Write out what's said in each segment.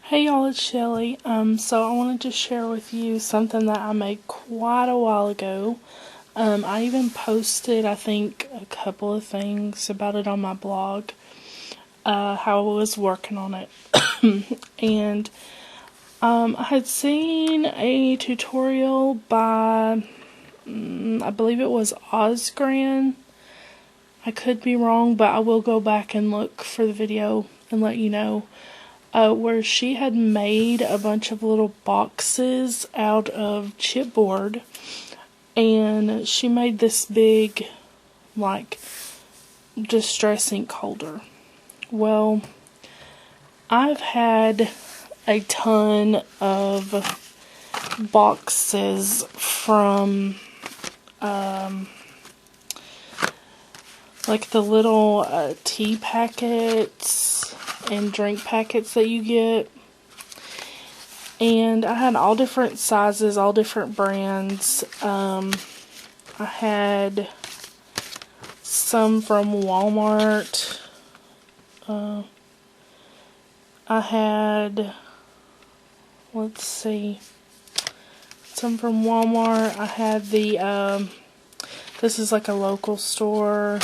Hey y'all, it's Shelly. So I wanted to share with you something that I made quite a while ago. I even posted, I think, a couple of things about it on my blog, how I was working on it. And I had seen a tutorial by, I believe it was Ozgran. I could be wrong, but I will go back and look for the video and let you know. Where she had made a bunch of little boxes out of chipboard, and she made this big, like, distress ink holder. Well, I've had a ton of boxes from, like the little tea packets and drink packets that you get, and I had all different sizes, all different brands. I had some from Walmart. I had, let's see, some from Walmart. I had the this is like a local store.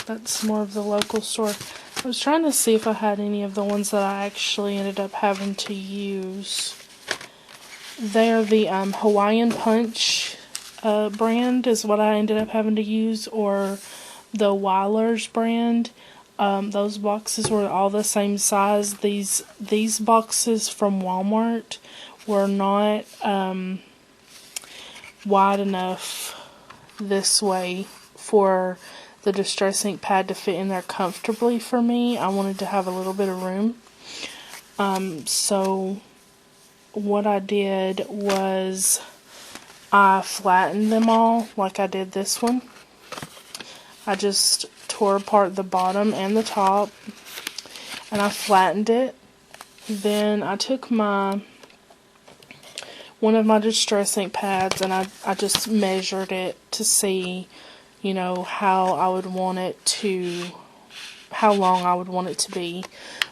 That's more of the local store. I was trying to see if I had any of the ones that I actually ended up having to use. They're the Hawaiian Punch brand is what I ended up having to use, or the Weiler's brand. Those boxes were all the same size. These boxes from Walmart were not wide enough this way for the distress ink pad to fit in there comfortably for me. I wanted to have a little bit of room. So what I did was I flattened them all like I did this one. I just tore apart the bottom and the top, and I flattened it. Then I took one of my distress ink pads, and I just measured it to see, you know, how long I would want it to be.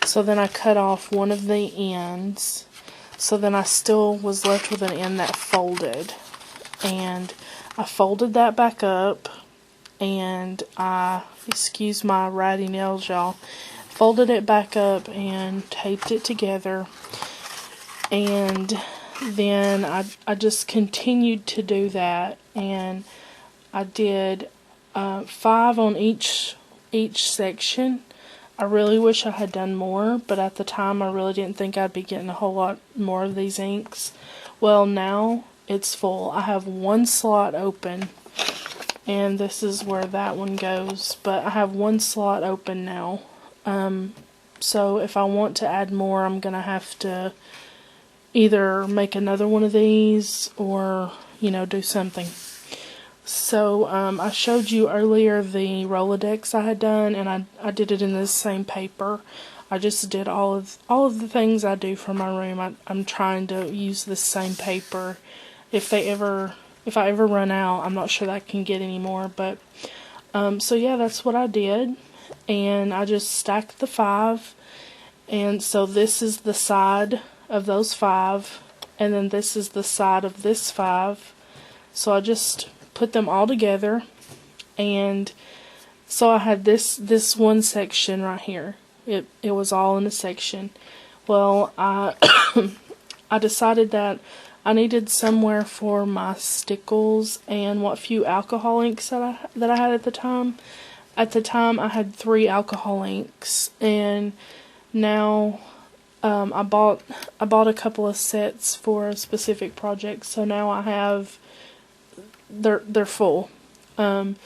So then I cut off one of the ends. So then I still was left with an end that folded. And I folded that back up, and excuse my ratty nails, y'all, folded it back up and taped it together. And then I just continued to do that, and I did 5 on each section. I really wish I had done more, but at the time I really didn't think I'd be getting a whole lot more of these inks. Well, now it's full. I have one slot open, and this is where that one goes, but I have one slot open now. So if I want to add more, I'm gonna have to either make another one of these or, you know, do something. So I showed you earlier the Rolodex I had done, and I did it in this same paper. I just did all of the things I do for my room. I'm trying to use this same paper. If I ever run out, I'm not sure that I can get any more. But so yeah, that's what I did, and I just stacked the 5. And so this is the side of those 5, and then this is the side of this 5. So I just put them all together, and so I had this one section right here. It was all in a section. Well, I I decided that I needed somewhere for my stickles and what few alcohol inks that I had at the time. At the time, I had 3 alcohol inks, and now I bought a couple of sets for a specific project. So now I have they're full. And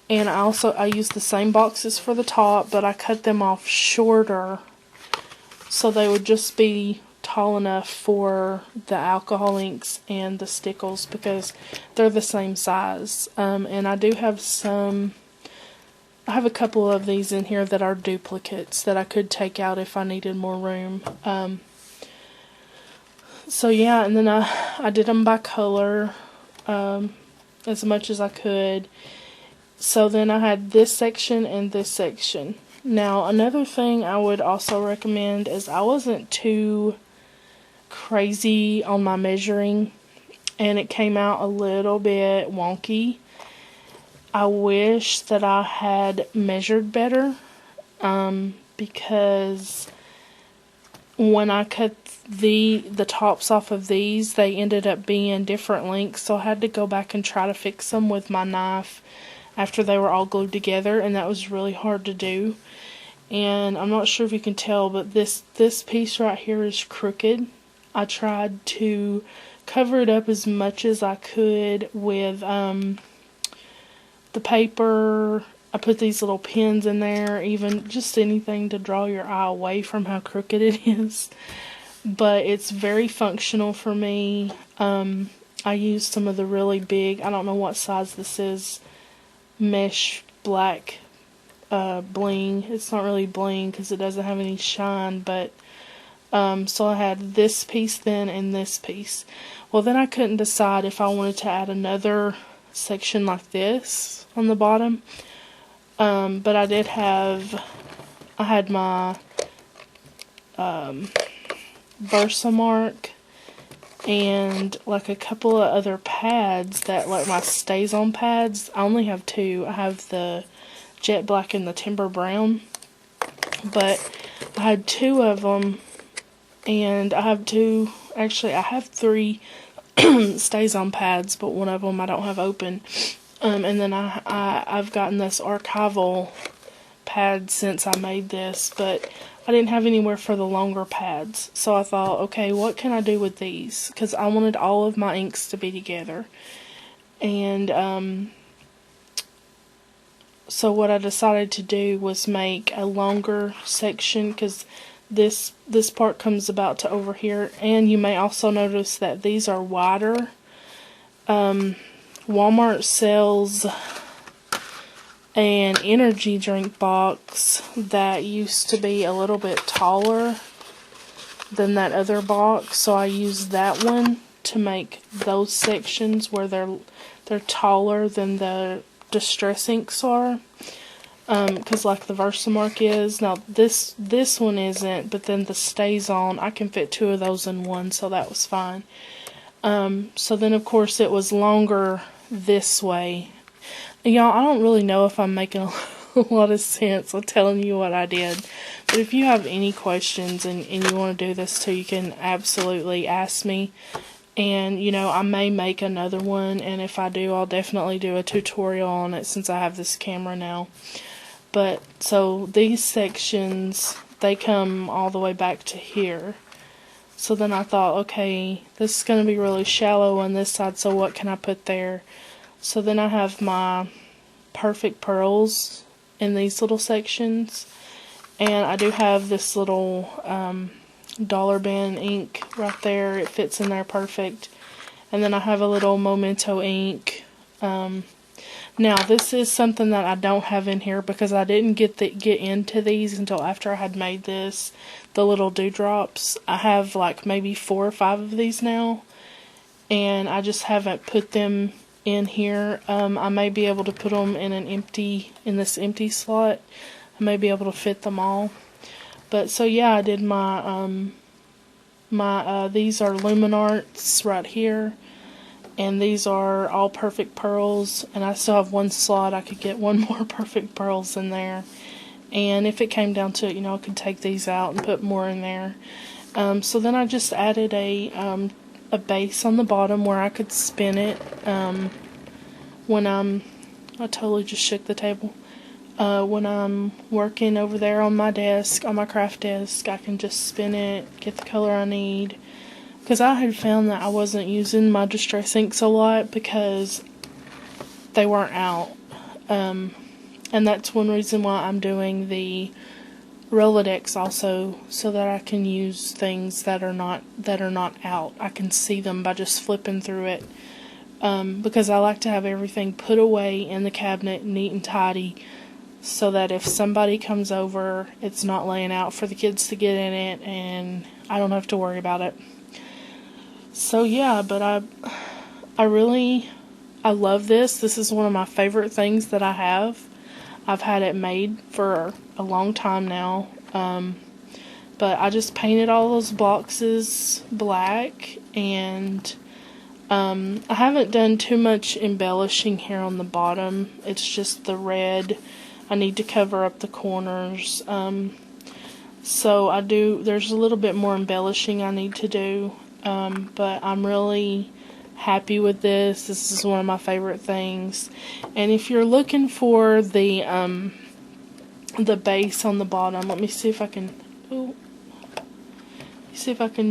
I use the same boxes for the top, but I cut them off shorter so they would just be tall enough for the alcohol inks and the stickles, because they're the same size. And I do have I have a couple of these in here that are duplicates that I could take out if I needed more room. So yeah, and then I did them by color as much as I could. So then I had this section and this section. Now, another thing I would also recommend is I wasn't too crazy on my measuring, and it came out a little bit wonky. I wish that I had measured better, because when I cut the tops off of these, they ended up being different lengths, so I had to go back and try to fix them with my knife after they were all glued together, and that was really hard to do. And I'm not sure if you can tell, but this piece right here is crooked. I tried to cover it up as much as I could with the paper. I put these little pins in there, even just anything to draw your eye away from how crooked it is. But it's very functional for me. I used some of the really big, I don't know what size this is, mesh black bling. It's not really bling because it doesn't have any shine, but so I had this piece then and this piece. Well, then I couldn't decide if I wanted to add another section like this on the bottom, but I had my Versamark and like a couple of other pads that, like my stays on pads. I only have two. I have the jet black and the timber brown, but I had two of them, and I have three stays on pads, but one of them I don't have open. And then I've gotten this archival pad since I made this, but I didn't have anywhere for the longer pads, so I thought, okay, what can I do with these? Because I wanted all of my inks to be together. And so what I decided to do was make a longer section, because this part comes about to over here, and you may also notice that these are wider. Walmart sells an energy drink box that used to be a little bit taller than that other box, so I used that one to make those sections where they're taller than the distress inks are, because like the Versamark is. Now this one isn't, but then the stays on, I can fit two of those in one, so that was fine. So then of course it was longer this way. Y'all, I don't really know if I'm making a lot of sense with telling you what I did, but if you have any questions and you want to do this too, you can absolutely ask me. And, I may make another one, and if I do, I'll definitely do a tutorial on it since I have this camera now. But, so, these sections, they come all the way back to here. So then I thought, okay, this is going to be really shallow on this side, so what can I put there? So then I have my perfect pearls in these little sections, and I do have this little dollar bin ink right there. It fits in there perfect. And then I have a little memento ink. Now this is something that I don't have in here because I didn't get into these until after I had made this, the little dewdrops. I have like maybe 4 or 5 of these now, and I just haven't put them in here. I may be able to put them in this empty slot. I may be able to fit them all. But so yeah, I did my these are Luminarts right here, and these are all perfect pearls, and I still have one slot. I could get one more perfect pearls in there, and if it came down to it, I could take these out and put more in there. So then I just added a base on the bottom where I could spin it when I totally just shook the table. When I'm working over there on my desk, on my craft desk, I can just spin it, get the color I need. Because I had found that I wasn't using my distress inks a lot because they weren't out. And that's one reason why I'm doing the Rolodex also, so that I can use things that are not out. I can see them by just flipping through it. Because I like to have everything put away in the cabinet neat and tidy, so that if somebody comes over, it's not laying out for the kids to get in it, and I don't have to worry about it. So yeah, but I love this. This is one of my favorite things that I have. I've had it made for a long time now. But I just painted all those boxes black, and I haven't done too much embellishing here on the bottom. It's just the red. I need to cover up the corners. So there's a little bit more embellishing I need to do. But I'm really happy with this. This is one of my favorite things. And if you're looking for the base on the bottom, let me see if I can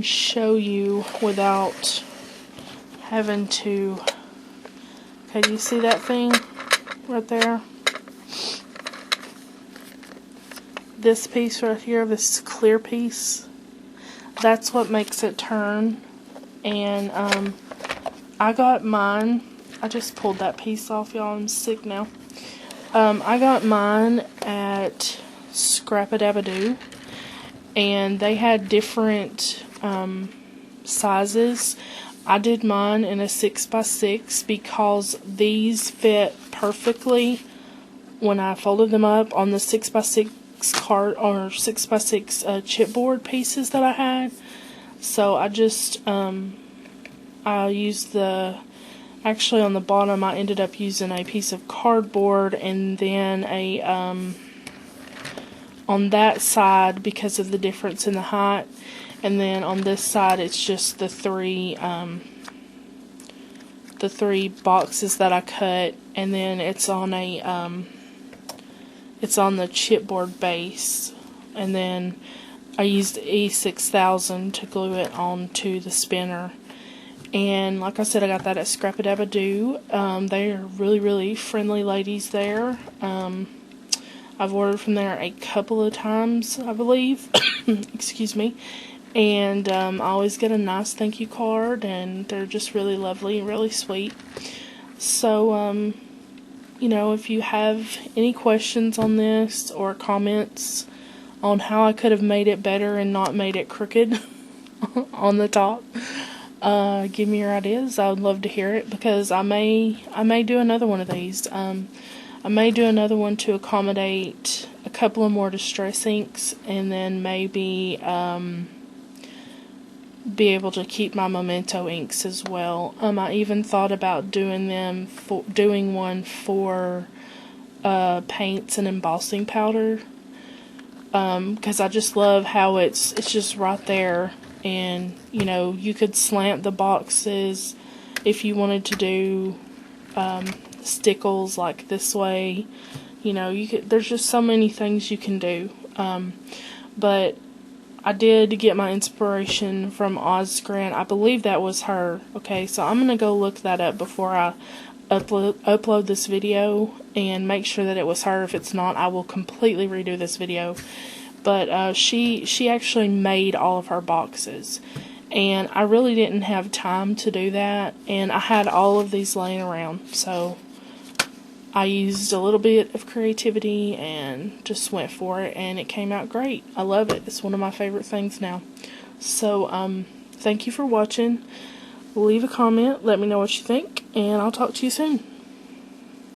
show you without having to. Okay, do you see that thing right there? This piece right here, this clear piece, that's what makes it turn. And I got mine. I just pulled that piece off, y'all. I'm sick now. I got mine at Scrap-A-Dab-A-Doo, and they had different sizes. I did mine in a 6x6 because these fit perfectly when I folded them up on the 6x6 card or 6x6 chipboard pieces that I had. So I just I used actually on the bottom I ended up using a piece of cardboard, and then a on that side, because of the difference in the height, and then on this side it's just the three boxes that I cut, and then it's on the chipboard base, and then I used E6000 to glue it onto the spinner. And like I said, I got that at Scrap-A-Dab-A-Doo. They are really, really friendly ladies there. I've ordered from there a couple of times, I believe. Excuse me. And I always get a nice thank you card, and they're just really lovely and really sweet. So, you know, if you have any questions on this or comments on how I could have made it better and not made it crooked on the top, give me your ideas. I would love to hear it, because I may do another one of these. I may do another one to accommodate a couple of more distress inks, and then maybe be able to keep my memento inks as well. I even thought about doing one for paints and embossing powder, because I just love how it's just right there. And you know, you could slant the boxes if you wanted to do stickles like this way. You know, there's just so many things you can do. But I did get my inspiration from Oz Grant. I believe that was her. Okay, so I'm gonna go look that up before I upload this video and make sure that it was her. If it's not, I will completely redo this video. But she actually made all of her boxes, and I really didn't have time to do that, and I had all of these laying around, so I used a little bit of creativity and just went for it, and it came out great. I love it. It's one of my favorite things now. So thank you for watching. Leave a comment, let me know what you think, and I'll talk to you soon.